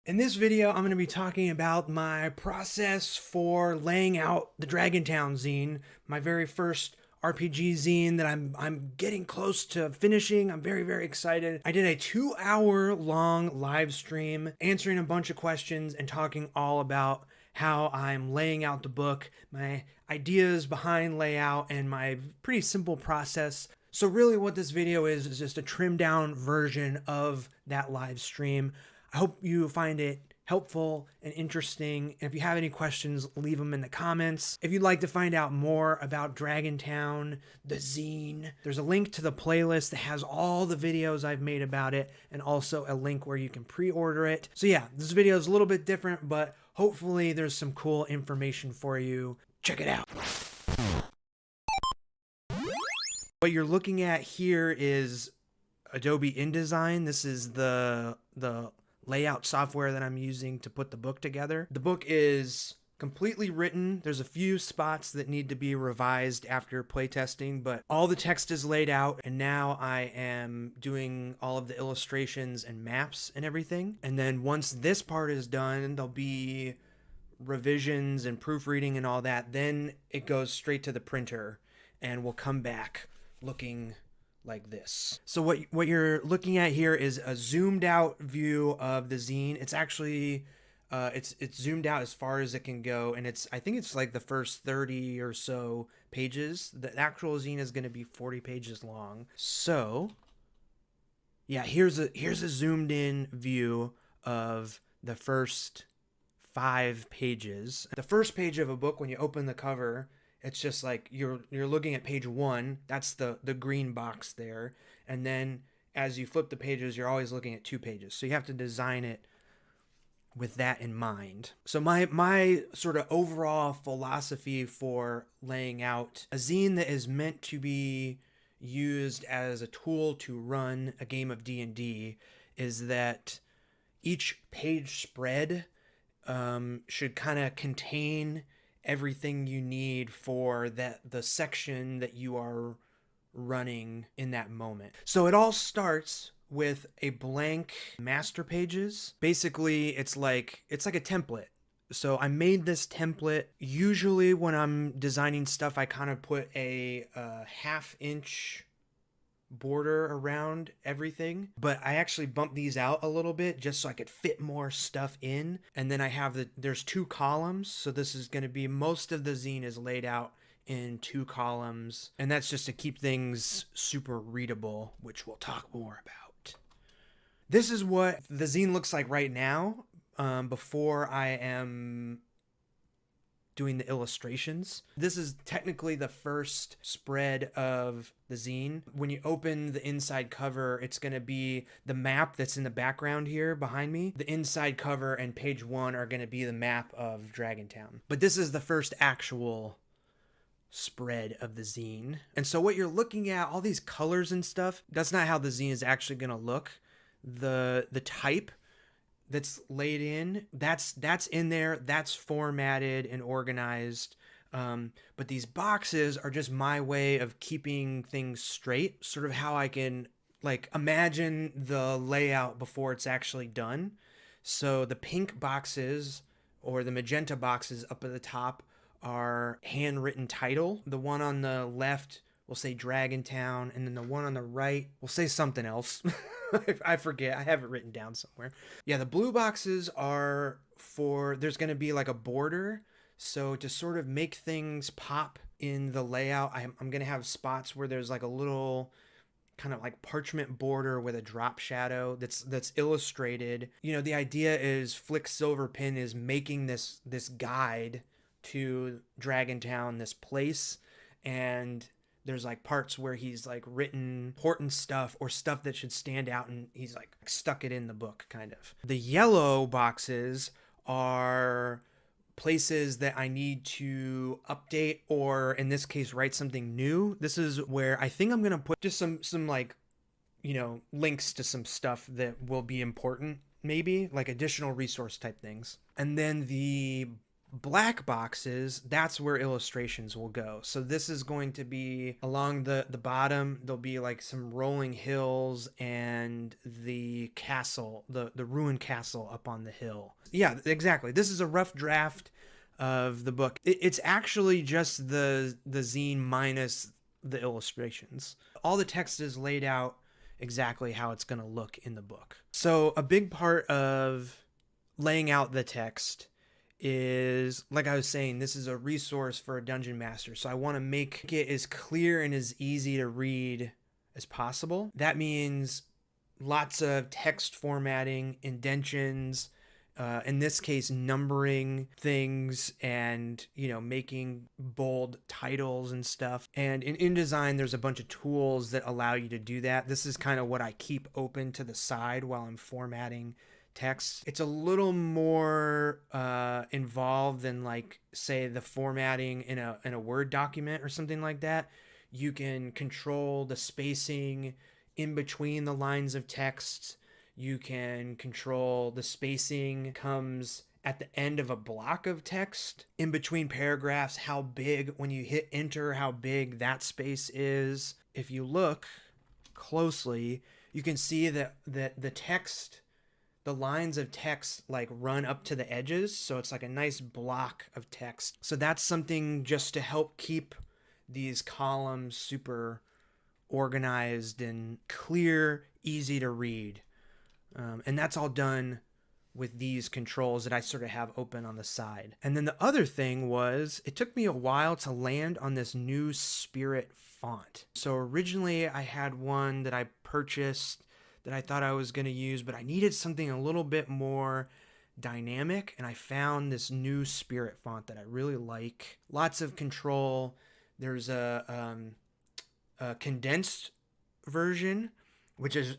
In this video, I'm going to be talking about my process for laying out the Dragon Town Zine, my very first RPG zine that I'm getting close to finishing. I'm very excited. I did a 2-hour long live stream answering a bunch of questions and talking all about how I'm laying out the book, my ideas behind layout, and my pretty simple process. So really what this video is just a trimmed down version of that live stream. I hope you find it helpful and interesting. And if you have any questions, leave them in the comments. If you'd like to find out more about Dragon Town, the zine, there's a link to the playlist that has all the videos I've made about it, and also a link where you can pre-order it. So yeah, this video is a little bit different, but hopefully there's some cool information for you. Check it out. What you're looking at here is Adobe InDesign. This is the layout software that I'm using to put the book together. The book is completely written. There's a few spots that need to be revised after playtesting, but all the text is laid out, and now I am doing all of the illustrations and maps and everything. And then once this part is done, there'll be revisions and proofreading and all that. Then it goes straight to the printer and we'll come back looking like this. So what you're looking at here is a zoomed out view of the zine. It's actually it's zoomed out as far as it can go, and I think it's like the first 30 or so pages. The actual zine is going to be 40 pages long. So yeah, here's a zoomed in view of the first 5 pages. The first page of a book, when you open the cover, it's just like you're looking at page 1. That's the green box there. And then as you flip the pages, you're always looking at 2 pages. So you have to design it with that in mind. So my sort of overall philosophy for laying out a zine that is meant to be used as a tool to run a game of D&D is that each page spread should kind of contain everything you need for the section that you are running in that moment. So it all starts with a blank master pages. Basically, it's like a template. So I made this template. Usually when I'm designing stuff, I kind of put a 1/2 inch border around everything, but I actually bumped these out a little bit just so I could fit more stuff in. And then I have there's 2 columns, so this is going to be, most of the zine is laid out in 2 columns, and that's just to keep things super readable, which we'll talk more about. This is what the zine looks like right now, before I am doing the illustrations. This is technically the first spread of the zine. When you open the inside cover, it's going to be the map that's in the background here behind me. The inside cover and page 1 are going to be the map of Dragon Town. But this is the first actual spread of the zine. And so what you're looking at, all these colors and stuff, that's not how the zine is actually going to look. The type that's laid in, that's in there, that's formatted and organized, but these boxes are just my way of keeping things straight, sort of how I can like imagine the layout before it's actually done. So the pink boxes or the magenta boxes up at the top are handwritten title. The one on the left will say Dragon Town, and then the one on the right will say something else. I forget. I have it written down somewhere. Yeah, the blue boxes are for, there's going to be like a border. So to sort of make things pop in the layout, I'm going to have spots where there's like a little kind of like parchment border with a drop shadow that's illustrated. You know, the idea is Flick Silverpin is making this guide to Dragon Town, this place, and there's like parts where he's like written important stuff or stuff that should stand out, and he's like stuck it in the book, kind of. The yellow boxes are places that I need to update, or in this case, write something new. This is where I think I'm going to put just some like, you know, links to some stuff that will be important, maybe like additional resource type things. And then the Black boxes, that's where illustrations will go. So this is going to be along the bottom. There'll be like some rolling hills and the castle, the ruined castle up on the hill. Yeah, exactly. This is a rough draft of the book. It's actually just the zine minus the illustrations. All the text is laid out exactly how it's going to look in the book. So a big part of laying out the text is, like I was saying, this is a resource for a dungeon master. So I want to make it as clear and as easy to read as possible. That means lots of text formatting, indentions, in this case, numbering things and, making bold titles and stuff. And in InDesign, there's a bunch of tools that allow you to do that. This is kind of what I keep open to the side while I'm formatting text. It's a little more involved than, like, say, the formatting in a Word document or something like that. You can control the spacing in between the lines of text. You can control the spacing comes at the end of a block of text in between paragraphs, how big, when you hit enter, how big that space is. If you look closely, you can see that the text, the lines of text, like, run up to the edges. So it's like a nice block of text. So that's something just to help keep these columns super organized and clear, easy to read. And that's all done with these controls that I sort of have open on the side. And then the other thing was, it took me a while to land on this new Spirit font. So originally I had one that I purchased that I thought I was going to use, but I needed something a little bit more dynamic, and I found this new Spirit font that I really like. Lots of control. There's a condensed version, which is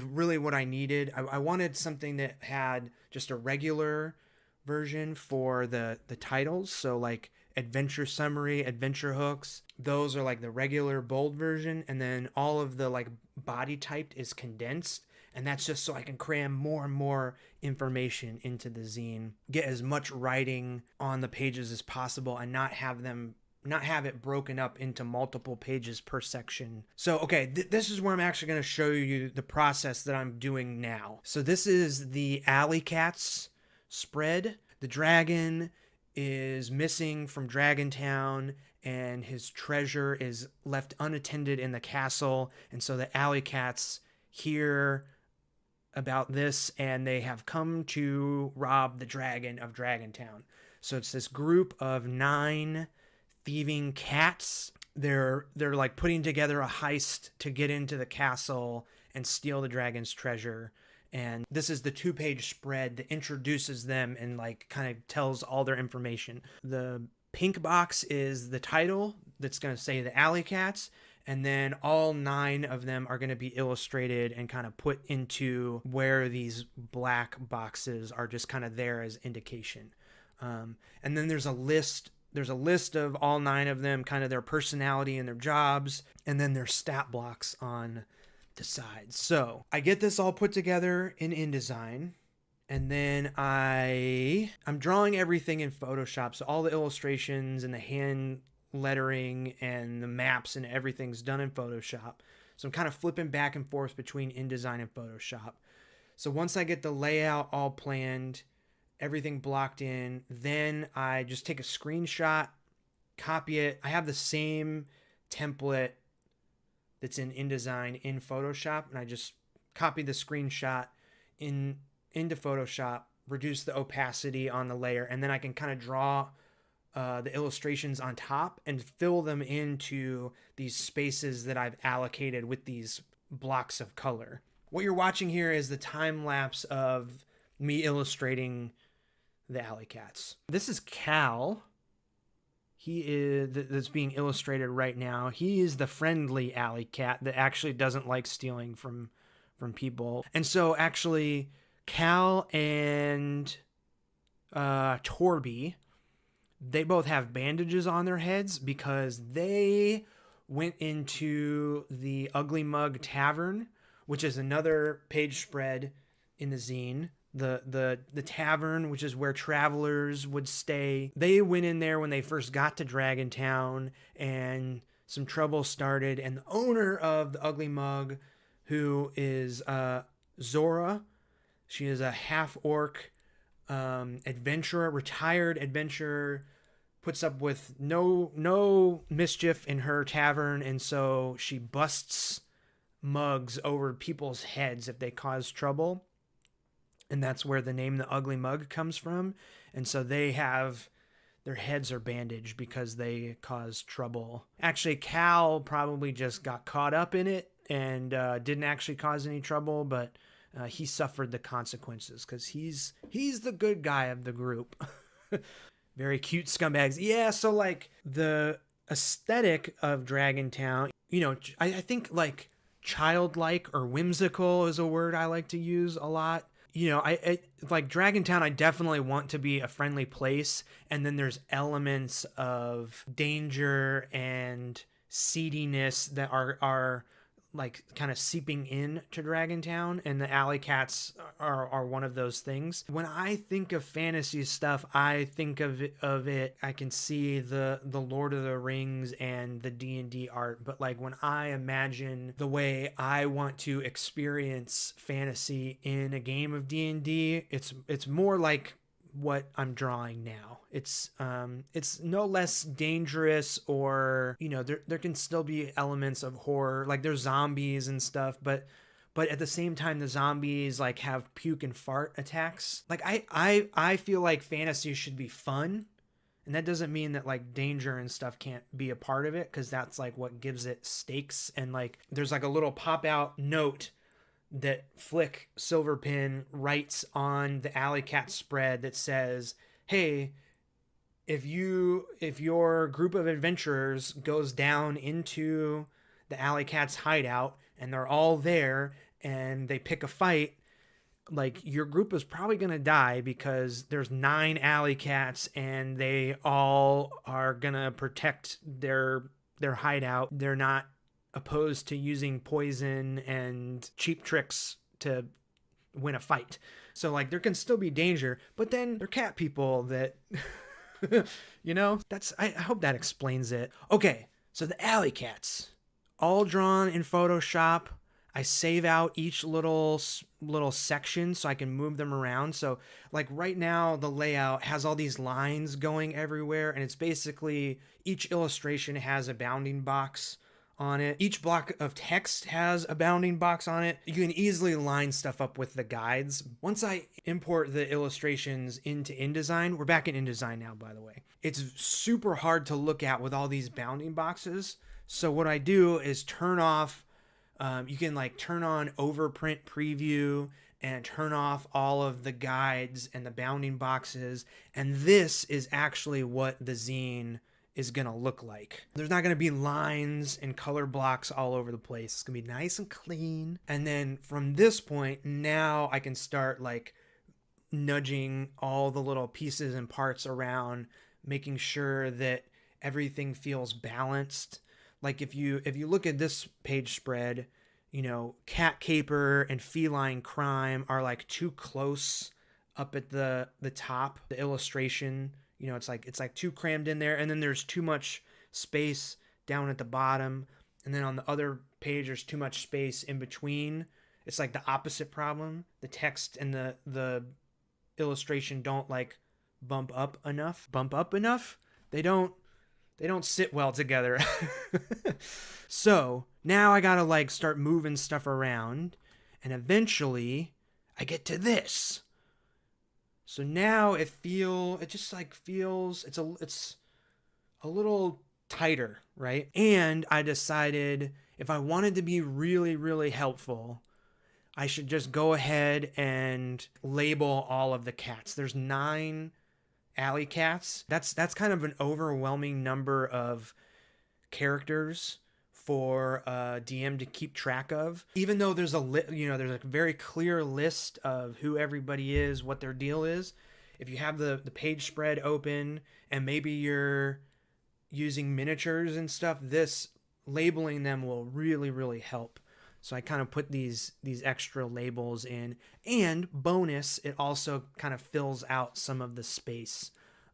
really what I needed. I wanted something that had just a regular version for the titles. So like adventure summary, adventure hooks, those are like the regular bold version. And then all of the like body typed is condensed. And that's just so I can cram more and more information into the zine, get as much writing on the pages as possible, and not have it broken up into multiple pages per section. So, okay, this is where I'm actually going to show you the process that I'm doing now. So this is the Alley Cats spread. The dragon is missing from Dragon Town, and his treasure is left unattended in the castle. And so the Alley Cats hear about this, and they have come to rob the dragon of Dragon Town. So it's this group of 9 thieving cats. They're like putting together a heist to get into the castle and steal the dragon's treasure. And this is the 2-page spread that introduces them and like kind of tells all their information. The pink box is the title that's going to say the Alley Cats, and then all 9 of them are going to be illustrated and kind of put into where these black boxes are just kind of there as indication. And then there's a list of all 9 of them, kind of their personality and their jobs, and then there's stat blocks on the sides. So I get this all put together in InDesign, and then I'm drawing everything in Photoshop. So all the illustrations and the hand lettering and the maps and everything's done in Photoshop. So I'm kind of flipping back and forth between InDesign and Photoshop. So once I get the layout all planned, everything blocked in, then I just take a screenshot, copy it. I have the same template that's in InDesign in Photoshop, and I just copy the screenshot into Photoshop, reduce the opacity on the layer, and then I can kind of draw the illustrations on top and fill them into these spaces that I've allocated with these blocks of color. What you're watching here is the time lapse of me illustrating the Alley Cats. This is Cal. He is that's being illustrated right now. He is the friendly alley cat that actually doesn't like stealing from people. And so actually Cal and Torby, they both have bandages on their heads because they went into the Ugly Mug Tavern, which is another page spread in the zine. the tavern, which is where travelers would stay. They went in there when they first got to Dragon Town, and some trouble started. And the owner of the Ugly Mug, who is Zora, she is a half orc adventurer, retired adventurer, puts up with no mischief in her tavern, and so she busts mugs over people's heads if they cause trouble. And that's where the name the Ugly Mug comes from. And so they have their heads are bandaged because they cause trouble. Actually, Cal probably just got caught up in it and didn't actually cause any trouble, but he suffered the consequences because he's the good guy of the group. Very cute scumbags. Yeah, so like the aesthetic of Dragon Town, you know, I think like childlike or whimsical is a word I like to use a lot. You know, I like Dragon Town, I definitely want to be a friendly place. And then there's elements of danger and seediness that are like kind of seeping in to Dragon Town, and the alley cats are one of those things. When I think of fantasy stuff, I think of it I can see the Lord of the Rings and the D&D art, but like when I imagine the way I want to experience fantasy in a game of D&D, it's more like what I'm drawing now. It's no less dangerous, or you know, there can still be elements of horror, like there's zombies and stuff, but at the same time the zombies like have puke and fart attacks. Like I feel like fantasy should be fun, and that doesn't mean that like danger and stuff can't be a part of it, because that's like what gives it stakes. And like there's like a little pop out note that Flick Silverpin writes on the Alley Cat spread that says, hey, if your group of adventurers goes down into the Alley Cat's hideout and they're all there and they pick a fight, like your group is probably going to die because there's 9 Alley Cats and they all are going to protect their hideout. They're not opposed to using poison and cheap tricks to win a fight. So like there can still be danger, but then they're cat people that you know, I hope that explains it. Okay, so the alley cats all drawn in Photoshop. I save out each little section so I can move them around. So like right now the layout has all these lines going everywhere, and it's basically each illustration has a bounding box on it. Each block of text has a bounding box on it. You can easily line stuff up with the guides. Once I import the illustrations into InDesign, we're back in InDesign now, by the way. It's super hard to look at with all these bounding boxes. So what I do is turn off, you can like turn on overprint preview and turn off all of the guides and the bounding boxes. And this is actually what the zine is gonna look like. There's not gonna be lines and color blocks all over the place. It's gonna be nice and clean. And then from this point, now I can start like nudging all the little pieces and parts around, making sure that everything feels balanced. Like if you look at this page spread, you know, cat caper and feline crime are like too close up at the top. The illustration, you know, it's like too crammed in there, and then there's too much space down at the bottom, and then on the other page there's too much space in between. It's like the opposite problem. The text and the illustration don't like bump up enough. They don't sit well together. So now I gotta like start moving stuff around, and eventually I get to this. So now it's a little tighter, right? And I decided if I wanted to be really, really helpful, I should just go ahead and label all of the cats. There's 9 alley cats. That's kind of an overwhelming number of characters for a DM to keep track of. Even though there's there's a very clear list of who everybody is, what their deal is. If you have the page spread open and maybe you're using miniatures and stuff, this labeling them will really, really help. So I kind of put these extra labels in, and bonus, it also kind of fills out some of the space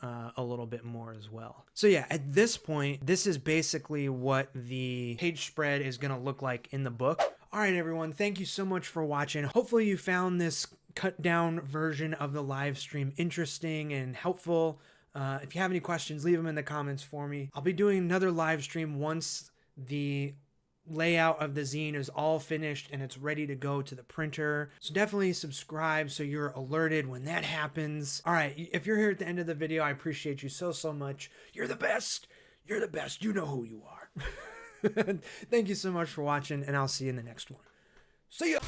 a little bit more as well. So yeah, at this point, this is basically what the page spread is going to look like in the book. All right, everyone, thank you so much for watching. Hopefully you found this cut down version of the live stream interesting and helpful. If you have any questions, leave them in the comments for me. I'll be doing another live stream once the layout of the zine is all finished and it's ready to go to the printer. So definitely subscribe so you're alerted when that happens. All right, if you're here at the end of the video, I appreciate you so much. You're the best. You're the best. You know who you are. Thank you so much for watching, and I'll see you in the next one. See ya.